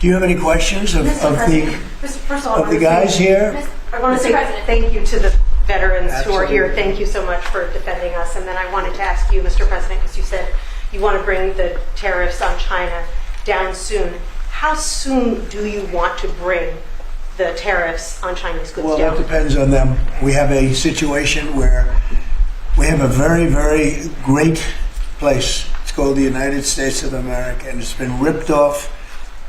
Do you have any questions of the guys here? I want to say thank you to the veterans who are here. Thank you so much for defending us. And then I wanted to ask you, Mr. President, because you said you want to bring the tariffs on China down soon. How soon do you want to bring the tariffs on Chinese goods down? Well, that depends on them. We have a situation where we have a very, very great place. It's called the United States of America, and it's been ripped off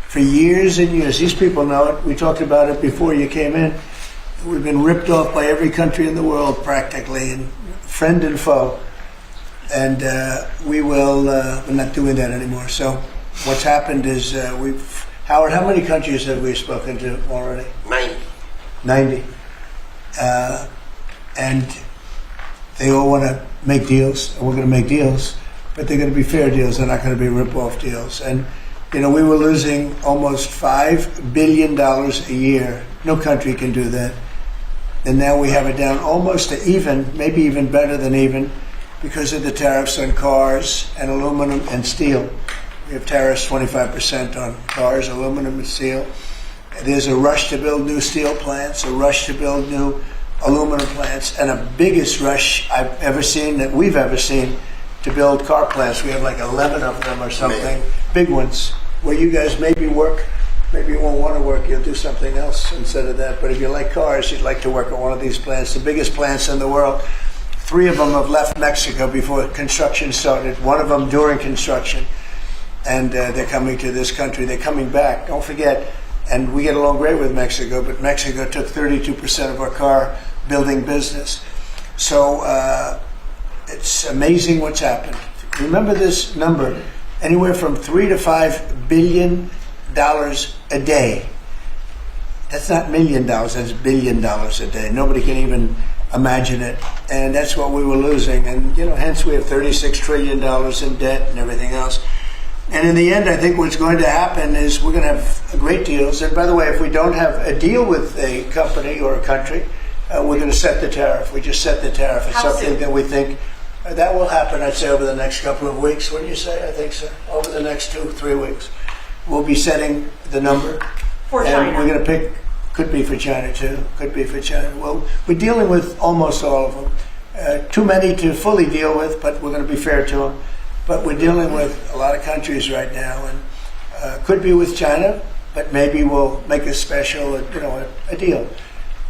for years and years. These people know it. We talked about it before you came in. We've been ripped off by every country in the world practically, and friend and foe. And we're not doing that anymore. So what's happened is Howard, how many countries have we spoken to already? 90. And they all want to make deals, and we're going to make deals, but they're going to be fair deals. They're not going to be rip-off deals. And, we were losing almost $5 billion a year. No country can do that. And now we have it down almost to even, maybe even better than even, because of the tariffs on cars and aluminum and steel. We have tariffs 25% on cars, aluminum, and steel. There's a rush to build new steel plants, a rush to build new aluminum plants, and a biggest rush that we've ever seen to build car plants. We have like 11 of them or something, big ones, where you guys maybe work. Maybe you won't want to work, you'll do something else instead of that. But if you like cars, you'd like to work at one of these plants, the biggest plants in the world. 3 of them have left Mexico before construction started, 1 of them during construction. And they're coming to this country. They're coming back. Don't forget, and we get along great with Mexico, but Mexico took 32% of our car building business. So it's amazing what's happened. Remember this number, anywhere from $3 to $5 billion a day. That's not $1 million, that's $1 billion a day. Nobody can even imagine it. And that's what we were losing. And, hence we have $36 trillion in debt and everything else. And in the end, I think what's going to happen is we're going to have great deals. And by the way, if we don't have a deal with a company or a country, we're going to set the tariff. We just set the tariff. It's something that we think that will happen, I'd say, over the next couple of weeks. What do you say? I think so. Over the next 2-3 weeks. We'll be setting the number. For China. And we're going to pick, could be for China too, could be for China. Well, we're dealing with almost all of them. Too many to fully deal with, but we're going to be fair to them. But we're dealing with a lot of countries right now, and could be with China, but maybe we'll make a special, a deal,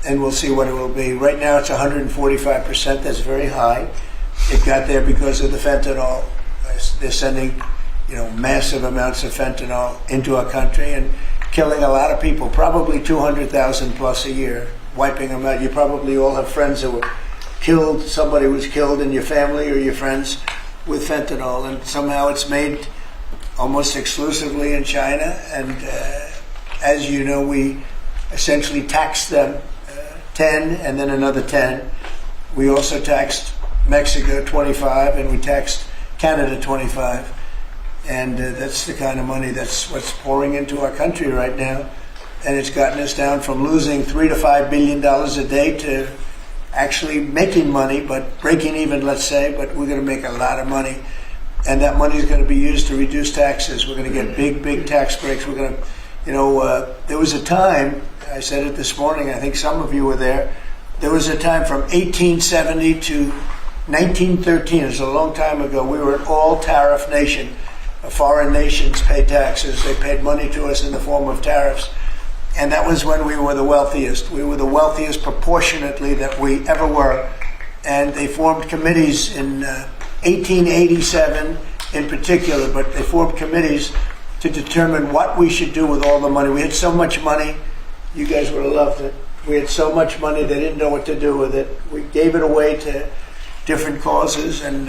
and we'll see what it will be. Right now it's 145%. That's very high. It got there because of the fentanyl. They're sending, massive amounts of fentanyl into our country and killing a lot of people, probably 200,000 plus a year, wiping them out. You probably all have friends that were killed. Somebody was killed in your family or your friends with fentanyl, and somehow it's made almost exclusively in China. And as you know, we essentially taxed them 10 and then another 10. We also taxed Mexico 25, and we taxed Canada 25. And that's the kind of money that's what's pouring into our country right now. And it's gotten us down from losing $3 to $5 billion a day to actually making money, but breaking even, let's say, but we're going to make a lot of money. And that money is going to be used to reduce taxes. We're going to get big tax breaks. We're going to, there was a time, I said it this morning, I think some of you were there, there was a time from 1870 to 1913, it's a long time ago, we were an all-tariff nation. Foreign nations paid taxes. They paid money to us in the form of tariffs. And that was when we were the wealthiest. We were the wealthiest proportionately that we ever were. And they formed committees in 1887 in particular, but they formed committees to determine what we should do with all the money. We had so much money, you guys would have loved it. We had so much money, they didn't know what to do with it. We gave it away to different causes, and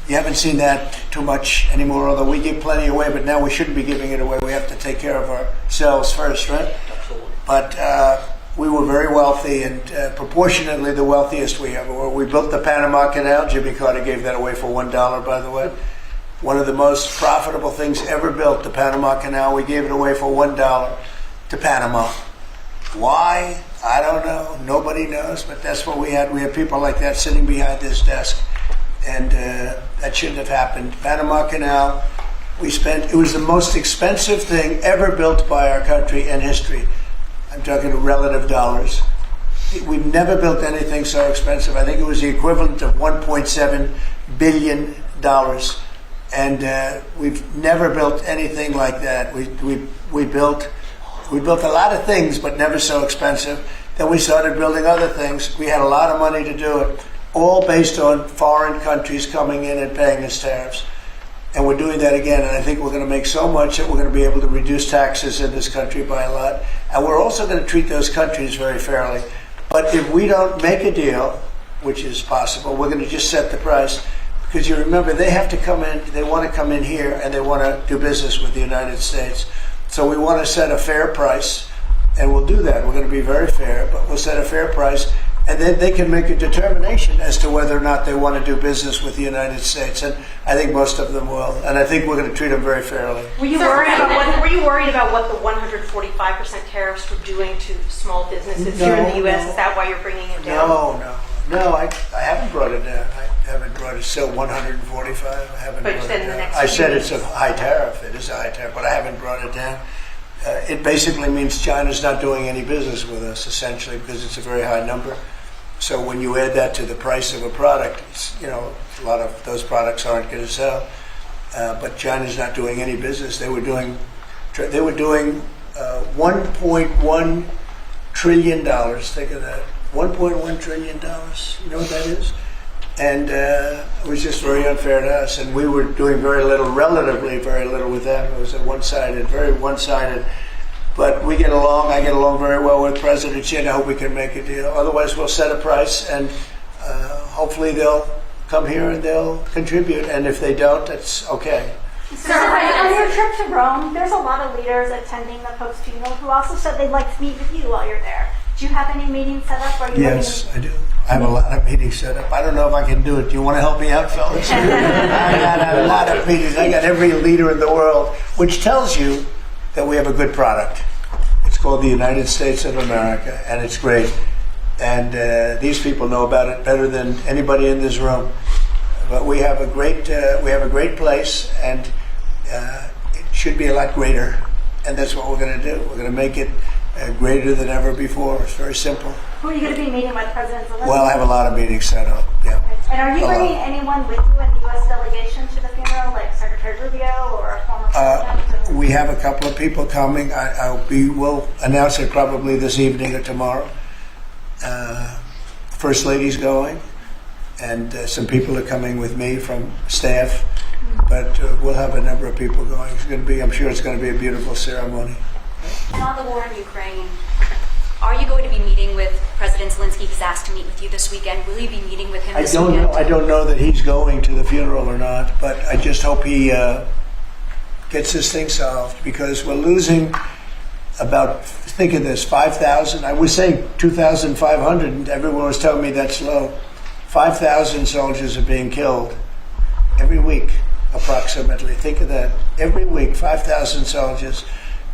you haven't seen that too much anymore, although we give plenty away, but now we shouldn't be giving it away. We have to take care of ourselves first, right? Absolutely. But we were very wealthy, and proportionately the wealthiest we ever were. We built the Panama Canal. Jimmy Carter gave that away for $1, by the way. One of the most profitable things ever built, the Panama Canal. We gave it away for $1 to Panama. Why? I don't know. Nobody knows, but that's what we had. We had people like that sitting behind this desk. And that shouldn't have happened. Panama Canal It was the most expensive thing ever built by our country in history. I'm talking relative dollars. We've never built anything so expensive. I think it was the equivalent of $1.7 billion. And we've never built anything like that. We built a lot of things, but never so expensive. Then we started building other things. We had a lot of money to do it, all based on foreign countries coming in and paying us tariffs. And we're doing that again, and I think we're going to make so much that we're going to be able to reduce taxes in this country by a lot. And we're also going to treat those countries very fairly. But if we don't make a deal, which is possible, we're going to just set the price. Because you remember, they have to come in, they want to come in here, and they want to do business with the United States. So we want to set a fair price, and we'll do that. We're going to be very fair, but we'll set a fair price, and then they can make a determination as to whether or not they want to do business with the United States. And I think most of them will. And I think we're going to treat them very fairly. Were you worried about what the 145% tariffs were doing to small businesses here in the U.S.? Is that why you're bringing it down? No, I haven't brought it down. I haven't brought it. Still 145. I haven't brought it down. I said it's a high tariff. It is a high tariff, but I haven't brought it down. It basically means China's not doing any business with us, essentially, because it's a very high number. So when you add that to the price of a product, a lot of those products aren't going to sell. But China's not doing any business. They were doing $1.1 trillion. Think of that. $1.1 trillion. You know what that is? And it was just very unfair to us. And we were doing very little, relatively very little with them. It was very one-sided. But we get along. I get along very well with President Xi, and I hope we can make a deal. Otherwise, we'll set a price, and hopefully they'll come here and they'll contribute. And if they don't, that's okay. So on your trip to Rome, there's a lot of leaders attending the Pope's funeral who also said they'd like to meet with you while you're there. Do you have any meetings set up? Yes, I do. I have a lot of meetings set up. I don't know if I can do it. Do you want to help me out, fellas? I got a lot of meetings. I got every leader in the world, which tells you that we have a good product. It's called the United States of America, and it's great. And these people know about it better than anybody in this room. But we have a great place, and it should be a lot greater. And that's what we're going to do. We're going to make it greater than ever before. It's very simple. Who are you going to be meeting with, President Zelensky? Well, I have a lot of meetings set up. Yeah. Okay. And are you bringing anyone with you in the U.S. delegation to the funeral, like Secretary Rubio or a former president? We have a couple of people coming. We'll announce it probably this evening or tomorrow. First Lady's going, and some people are coming with me from staff. But we'll have a number of people going. I'm sure it's going to be a beautiful ceremony. And on the war in Ukraine, are you going to be meeting with President Zelensky? He's asked to meet with you this weekend. Will you be meeting with him this weekend? I don't know that he's going to the funeral or not, but I just hope he gets this thing solved, because we're losing about, think of this, 5,000. I was saying 2,500, and everyone was telling me that's low. 5,000 soldiers are being killed every week, approximately. Think of that. Every week, 5,000 soldiers.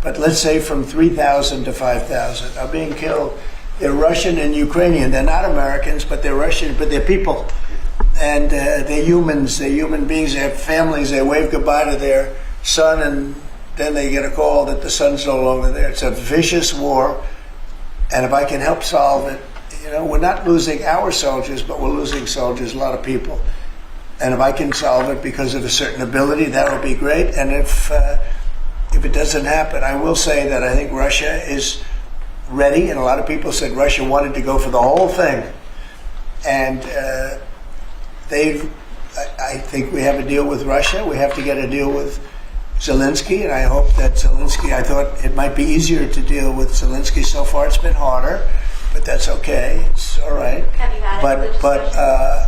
But let's say from 3,000 to 5,000 are being killed. They're Russian and Ukrainian. They're not Americans, but they're Russian, but they're people. And they're humans. They're human beings. They have families. They wave goodbye to their son, and then they get a call that the son's no longer there. It's a vicious war. And if I can help solve it, we're not losing our soldiers, but we're losing soldiers, a lot of people. And if I can solve it because of a certain ability, that would be great. And if it doesn't happen, I will say that I think Russia is ready, and a lot of people said Russia wanted to go for the whole thing. And I think we have a deal with Russia. We have to get a deal with Zelensky, and I hope that Zelensky, I thought it might be easier to deal with Zelensky. So far it's been harder, but that's okay. It's all right. Have you had But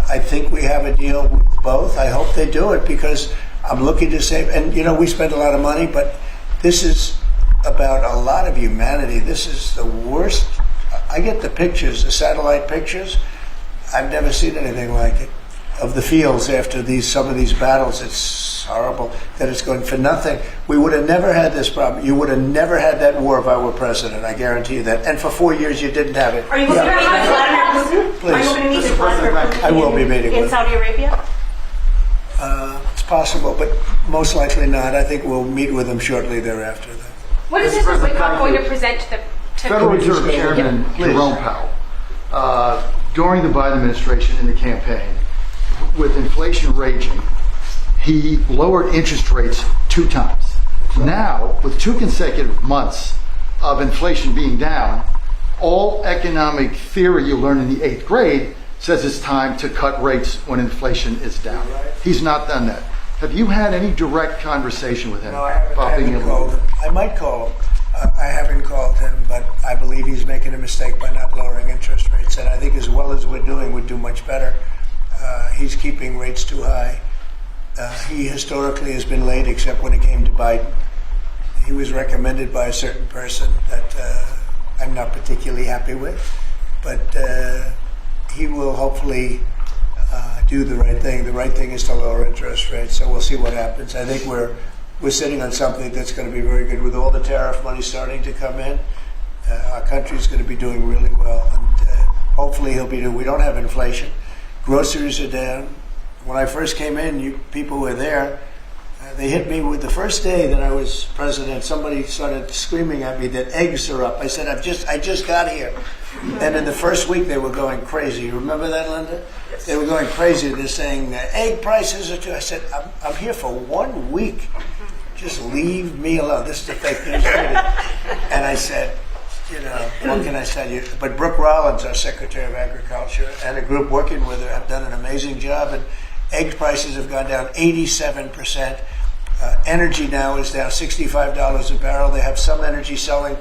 I think we have a deal with both. I hope they do it, because I'm looking to save, and we spend a lot of money, but this is about a lot of humanity. This is the worst. I get the pictures, the satellite pictures. I've never seen anything like it, of the fields after some of these battles. It's horrible that it's going for nothing. We would have never had this problem. You would have never had that war if I were president. I guarantee you that. And for 4 years you didn't have it. Are you going to meet with Vladimir Putin? Please. Are you going to meet with Vladimir Putin? I will be meeting in with Saudi Arabia? It's possible, but most likely not. I think we'll meet with him shortly thereafter. What is Mr. Whitcock going to present to the Federal Reserve Chairman Jerome Powell, during the Biden administration in the campaign, with inflation raging, he lowered interest rates 2 times. Now, with 2 consecutive months of inflation being down, all economic theory you learn in the 8th grade says it's time to cut rates when inflation is down. He's not done that. Have you had any direct conversation with him? No, I haven't called him. I might call him. I haven't called him, but I believe he's making a mistake by not lowering interest rates. And I think as well as we're doing, we'd do much better. He's keeping rates too high. He historically has been late, except when it came to Biden. He was recommended by a certain person that I'm not particularly happy with, but he will hopefully do the right thing. The right thing is to lower interest rates, so we'll see what happens. I think we're sitting on something that's going to be very good. With all the tariff money starting to come in, our country's going to be doing really well, and hopefully he'll be doing. We don't have inflation. Groceries are down. When I first came in, people were there. They hit me with the first day that I was president. Somebody started screaming at me that eggs are up. I said, I just got here. And in the first week, they were going crazy. You remember that, Linda? Yes. They were going crazy. They're saying egg prices are too. I said, I'm here for 1 week. Just leave me alone. This is the fake news media. And I said, what can I tell you? But Brooke Rollins, our Secretary of Agriculture, and a group working with her have done an amazing job. And egg prices have gone down 87%. Energy now is down $65 a barrel. They have some energy selling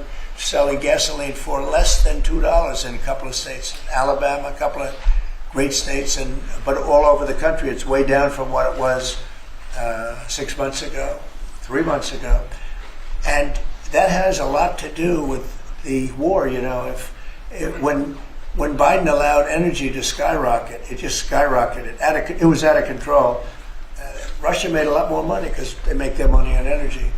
gasoline for less than $2 in a couple of states. Alabama, a couple of great states, but all over the country, it's way down from what it was 6 months ago, 3 months ago. And that has a lot to do with the war. When Biden allowed energy to skyrocket, it just skyrocketed. It was out of control. Russia made a lot more money because they make their money on energy.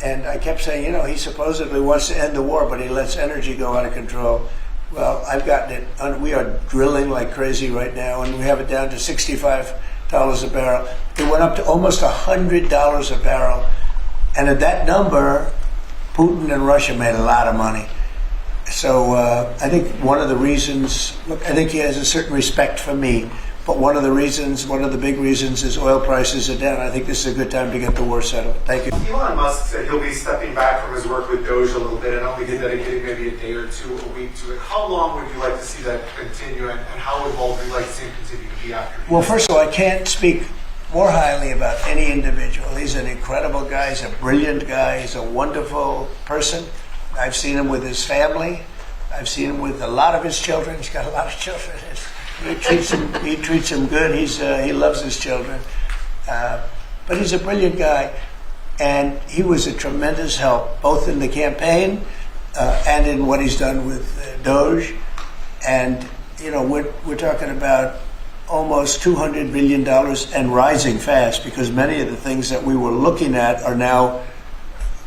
And I kept saying, he supposedly wants to end the war, but he lets energy go out of control. Well, I've gotten it. We are drilling like crazy right now, and we have it down to $65 a barrel. It went up to almost $100 a barrel. And at that number, Putin and Russia made a lot of money. So I think one of the reasons, I think he has a certain respect for me, but one of the big reasons is oil prices are down. I think this is a good time to get the war settled. Thank you. Elon Musk said he'll be stepping back from his work with Doge a little bit and only be dedicating maybe a day or two a week to it. How long would you like to see that continue, and how involved would you like to see him continue to be after? Well, first of all, I can't speak more highly about any individual. He's an incredible guy. He's a brilliant guy. He's a wonderful person. I've seen him with his family. I've seen him with a lot of his children. He's got a lot of children. He treats them good. He loves his children. But he's a brilliant guy, and he was a tremendous help, both in the campaign and in what he's done with Doge. And we're talking about almost $200 billion and rising fast, because many of the things that we were looking at are now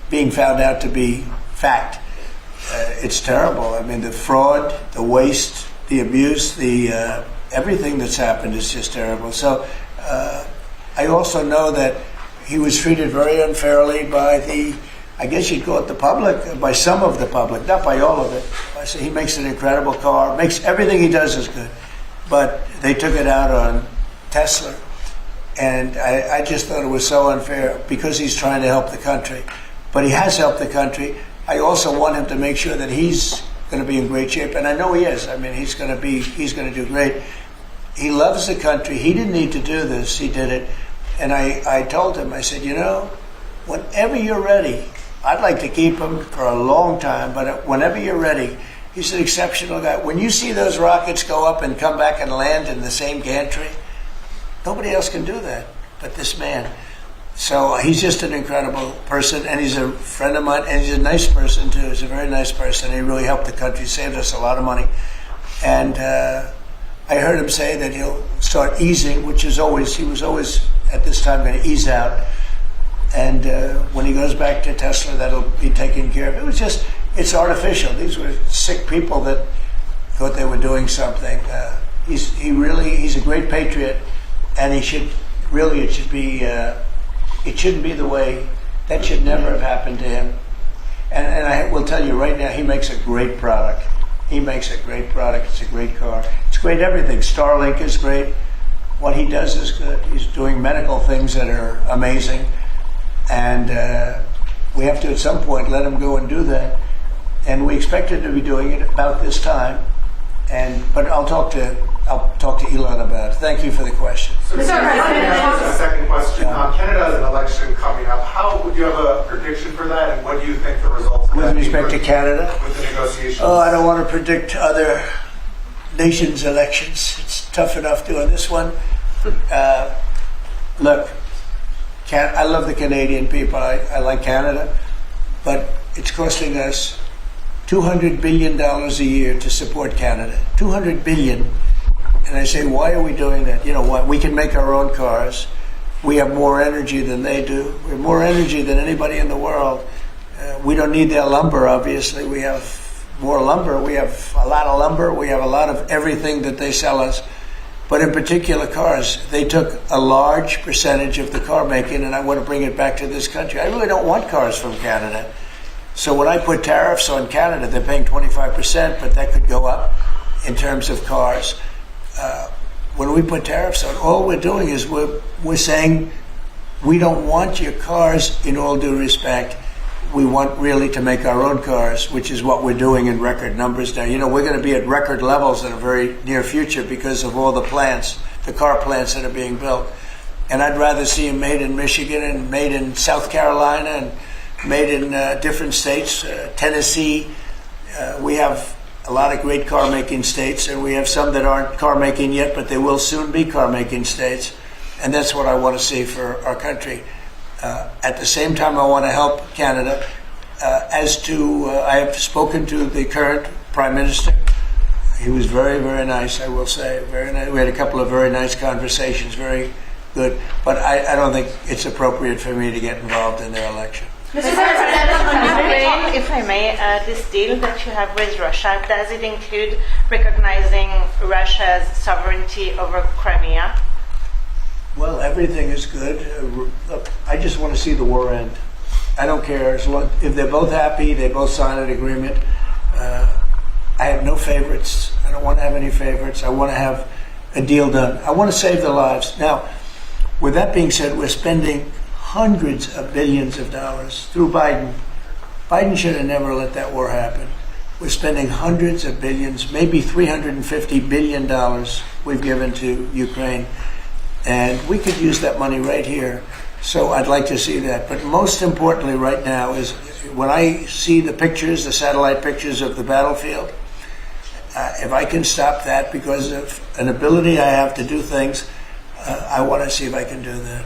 being found out to be fact. It's terrible. I mean, the fraud, the waste, the abuse, everything that's happened is just terrible. So I also know that he was treated very unfairly by I guess you'd call it the public, by some of the public, not by all of it. I say he makes an incredible car, everything he does is good. But they took it out on Tesla. And I just thought it was so unfair because he's trying to help the country. But he has helped the country. I also want him to make sure that he's going to be in great shape, and I know he is. I mean, he's going to do great. He loves the country. He didn't need to do this. He did it. And I told him, I said, whenever you're ready, I'd like to keep him for a long time, but whenever you're ready, he's an exceptional guy. When you see those rockets go up and come back and land in the same gantry, nobody else can do that but this man. So he's just an incredible person, and he's a friend of mine, and he's a nice person too. He's a very nice person. He really helped the country, saved us a lot of money. And I heard him say that he'll start easing, he was always at this time going to ease out. And when he goes back to Tesla, that'll be taken care of. It's artificial. These were sick people that thought they were doing something. He's a great patriot, and he should really it should be, it shouldn't be the way, that should never have happened to him. And I will tell you right now, he makes a great product. He makes a great product. It's a great car. It's great everything. Starlink is great. What he does is good. He's doing medical things that are amazing. And we have to, at some point, let him go and do that. And we expect him to be doing it about this time. But I'll talk to Elon about it. Thank you for the question. So, a second question. Canada has an election coming up. Do you have a prediction for that, and what do you think the results of With that respect to Canada? with the negotiations? Oh, I don't want to predict other nations' elections. It's tough enough doing this one. Look, I love the Canadian people. I like Canada, but it's costing us $200 billion a year to support Canada. $200 billion. And I say, why are we doing that? You know what? We can make our own cars. We have more energy than they do. We have more energy than anybody in the world. We don't need their lumber, obviously. We have more lumber. We have a lot of lumber. We have a lot of everything that they sell us. But in particular cars, they took a large percentage of the car making, and I want to bring it back to this country. I really don't want cars from Canada. So when I put tariffs on Canada, they're paying 25%, but that could go up in terms of cars. When we put tariffs on, all we're doing is we're saying we don't want your cars in all due respect. We want really to make our own cars, which is what we're doing in record numbers now. You know, we're going to be at record levels in a very near future because of all the plants, the car plants that are being built. And I'd rather see them made in Michigan and made in South Carolina and made in different states, Tennessee. We have a lot of great car-making states, and we have some that aren't car-making yet, but they will soon be car-making states. And that's what I want to see for our country. At the same time, I want to help Canada. I have spoken to the current Prime Minister. He was very, very nice, I will say. Very nice. We had a couple of very nice conversations, very good. But I don't think it's appropriate for me to get involved in their election. Mr. President, on Ukraine, if I may, this deal that you have with Russia, does it include recognizing Russia's sovereignty over Crimea? Well, everything is good. Look, I just want to see the war end. I don't care. As long, if they're both happy, they both sign an agreement. I have no favorites. I don't want to have any favorites. I want to have a deal done. I want to save the lives. Now, with that being said, we're spending hundreds of billions of dollars through Biden. Biden should have never let that war happen. We're spending hundreds of billions, maybe $350 billion we've given to Ukraine. And we could use that money right here. So I'd like to see that. But most importantly right now is when I see the pictures, the satellite pictures of the battlefield, if I can stop that because of an ability I have to do things, I want to see if I can do that.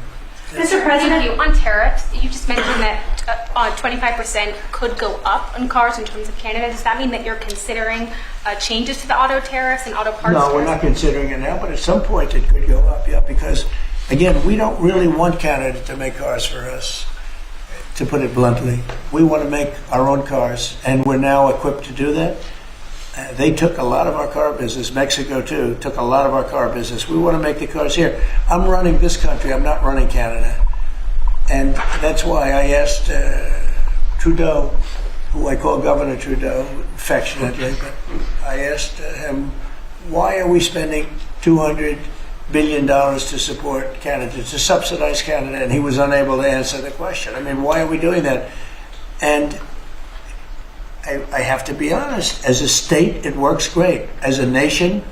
Mr. President, on tariffs, you just mentioned that 25% could go up on cars in terms of Canada. Does that mean that you're considering changes to the auto tariffs and auto parts? No, we're not considering it now, but at some point it could go up, yeah, because, again, we don't really want Canada to make cars for us, to put it bluntly. We want to make our own cars, and we're now equipped to do that. They took a lot of our car business. Mexico, too, took a lot of our car business. We want to make the cars here. I'm running this country. I'm not running Canada. And that's why I asked Trudeau, who I call Governor Trudeau, affectionately, but I asked him, why are we spending $200 billion to support Canada, to subsidize Canada? And he was unable to answer the question. I mean, why are we doing that? And I have to be honest, as a state, it works great. As a nation,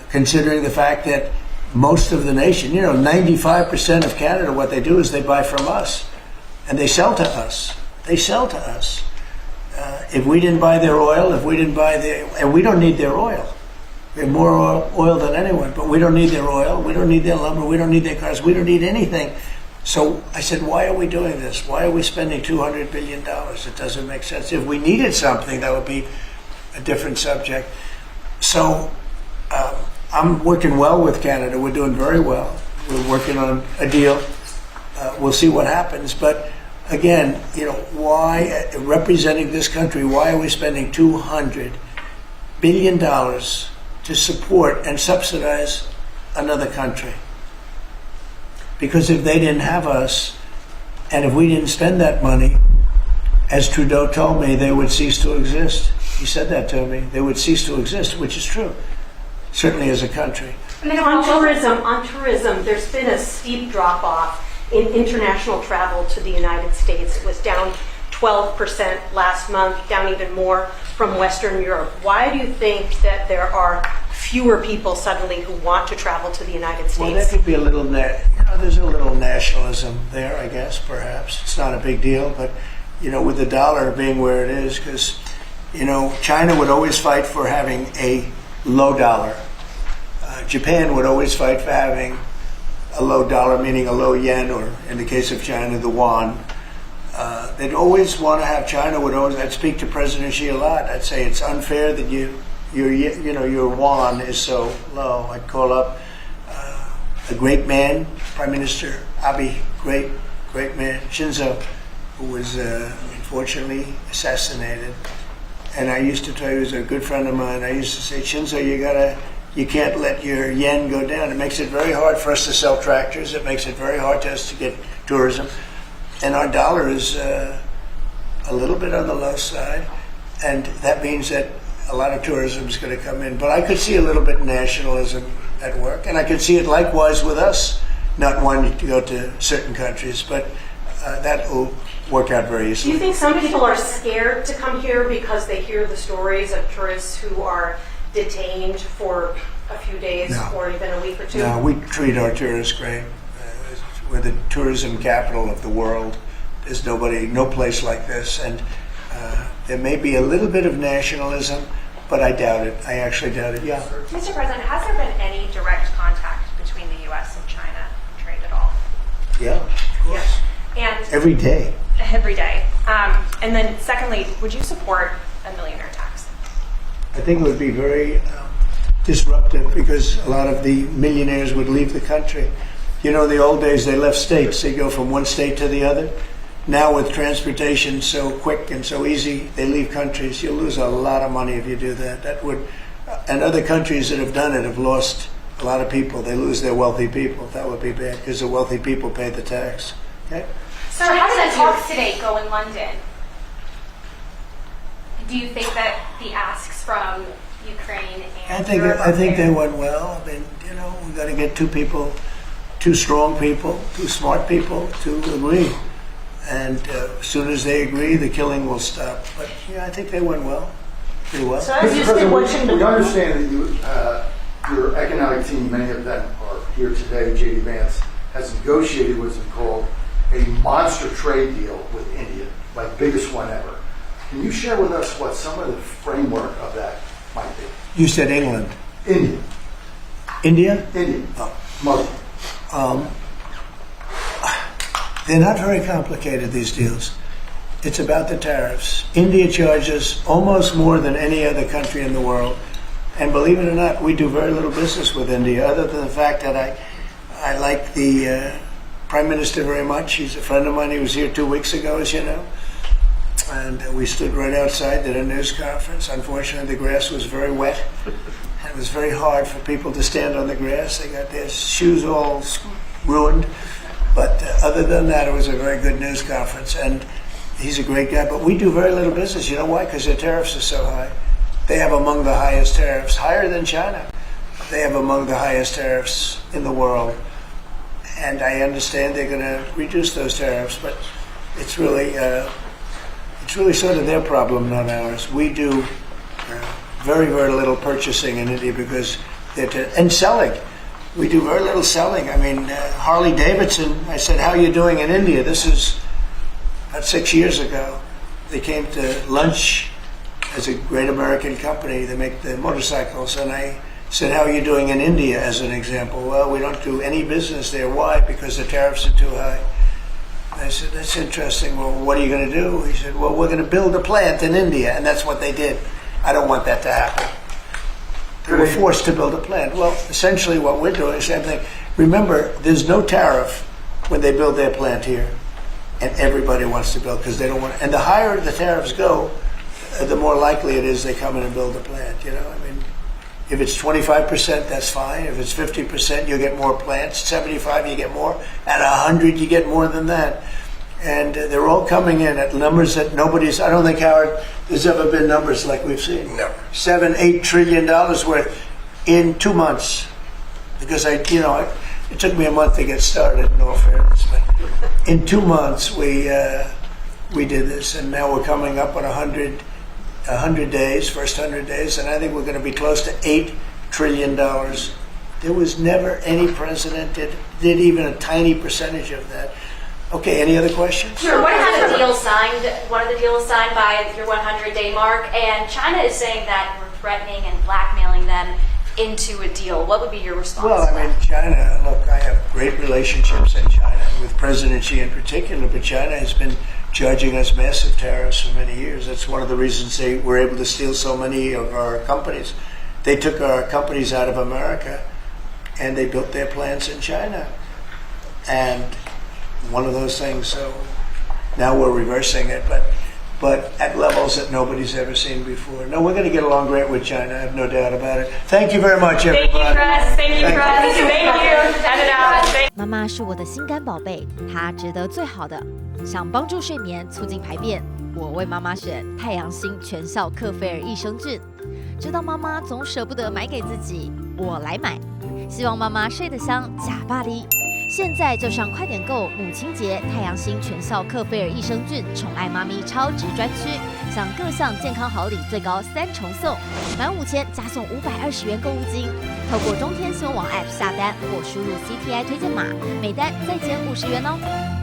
considering the fact that most of the nation, 95% of Canada, what they do is they buy from us and they sell to us. They sell to us. If we didn't buy their oil, and we don't need their oil. We have more oil than anyone, but we don't need their oil. We don't need their lumber. We don't need their cars. We don't need anything. So I said, why are we doing this? Why are we spending $200 billion? It doesn't make sense. If we needed something, that would be a different subject. So I'm working well with Canada. We're doing very well. We're working on a deal. We'll see what happens. But again, why, representing this country, why are we spending $200 billion to support and subsidize another country? Because if they didn't have us, and if we didn't spend that money, as Trudeau told me, they would cease to exist. He said that to me. They would cease to exist, which is true, certainly as a country. And then on tourism, there's been a steep drop-off in international travel to the United States. It was down 12% last month, down even more from Western Europe. Why do you think that there are fewer people suddenly who want to travel to the United States? Well, that could be a little, there's a little nationalism there, I guess, perhaps. It's not a big deal, but, with the dollar being where it is, because, China would always fight for having a low dollar. Japan would always fight for having a low dollar, meaning a low yen, or in the case of China, the yuan. They'd always want to have I'd speak to President Xi a lot. I'd say it's unfair that your yuan is so low. I'd call up a great man, Prime Minister Abe, great man, Shinzo, who was unfortunately assassinated. And I used to tell you, he was a good friend of mine, I used to say, Shinzo, you can't let your yen go down. It makes it very hard for us to sell tractors. It makes it very hard to us to get tourism. And our dollar is a little bit on the low side. And that means that a lot of tourism is going to come in. But I could see a little bit of nationalism at work. And I could see it likewise with us, not wanting to go to certain countries. But that will work out very Do easily. you think some people are scared to come here because they hear the stories of tourists who are detained for a few days or even a week or two? No, we treat our tourists great. We're the tourism capital of the world. There's no place like this. And there may be a little bit of nationalism, but I doubt it. I actually doubt it, yeah. Mr. President, has there been any direct contact between the U.S. and China trade at all? Yeah, of course. Yeah. And Every day. every day. And then secondly, would you support a millionaire tax? I think it would be very disruptive because a lot of the millionaires would leave the country. In the old days, they left states. They go from one state to the other. Now with transportation so quick and so easy, they leave countries. You'll lose a lot of money if you do that. And other countries that have done it have lost a lot of people. They lose their wealthy people. That would be bad because the wealthy people pay the tax. Okay? So how did the talks today go in London? Do you think that the asks from Ukraine and Europe I think they went well. I mean, we've got to get two strong people, two smart people to agree. And as soon as they agree, the killing will stop. But I think they went well, pretty well. So as you've been watching We understand that your economic team, many of them are here today, J.D. Vance, has negotiated what's called a monster trade deal with India, like biggest one ever. Can you share with us what some of the framework of that might be? You said England. India. India? India. Oh. Muslim. They're not very complicated, these deals. It's about the tariffs. India charges almost more than any other country in the world. And believe it or not, we do very little business with India, other than the fact that I like the Prime Minister very much. He's a friend of mine. He was here 2 weeks ago, as you know. And we stood right outside, did a news conference. Unfortunately, the grass was very wet. It was very hard for people to stand on the grass. They got their shoes all ruined. But other than that, it was a very good news conference. And he's a great guy. But we do very little business. You know why? Because their tariffs are so high. They have among the highest tariffs, higher than China. They have among the highest tariffs in the world. And I understand they're going to reduce those tariffs. But it's really sort of their problem, not ours. We do very, very little purchasing in India because and selling. We do very little selling. I mean, Harley Davidson, I said, how are you doing in India? This is about 6 years ago. They came to lunch as a great American company. They make the motorcycles. And I said, how are you doing in India, as an example? Well, we don't do any business there. Why? Because the tariffs are too high. I said, that's interesting. Well, what are you going to do? He said, well, we're going to build a plant in India. And that's what they did. I don't want that to happen. They were forced to build a plant. Well, essentially what we're doing is the same thing. Remember, there's no tariff when they build their plant here. And everybody wants to build because they don't want. And the higher the tariffs go, the more likely it is they come in and build a plant. I mean, If it's 25%, that's fine. If it's 50%, you'll get more plants. 75, you get more. At 100, you get more than that. And they're all coming in at numbers that nobody's. I don't think, Howard, there's ever been numbers like we've seen. Never. $7-8 trillion worth in 2 months. Because it took me a month to get started. In all fairness, but in 2 months we did this, and now we're coming up on 100 days, first 100 days, and I think we're going to be close to $8 trillion. There was never any president that did even a tiny percentage of that. Okay, any other questions? Sure. One of the deals signed by your 100-day mark, and China is saying that we're threatening and blackmailing them into a deal. What would be your response? Well, I mean, China, look, I have great relationships in China, with President Xi in particular, but China has been charging us massive tariffs for many years. That's one of the reasons they were able to steal so many of our companies. They took our companies out of America, and they built their plants in China. And one of those things, so now we're reversing it, but at levels that nobody's ever seen before. No, we're going to get along great with China, I have no doubt about it. Thank you very much, everybody. Thank you, Press. Thank you, Press. Thank you. Send it out. 妈妈是我的心肝宝贝，她值得最好的。想帮助睡眠，促进排便，我为妈妈选太阳星全效克菲尔益生菌。知道妈妈总舍不得买给自己，我来买。希望妈妈睡得香，假巴黎。现在就上快点购母亲节太阳星全效克菲尔益生菌宠爱妈咪超值专区，享各项健康好礼最高3重送，满5000加送520元购物金。透过中天新闻网 App 下单或输入 CTI 推荐码，每单再减50元哦。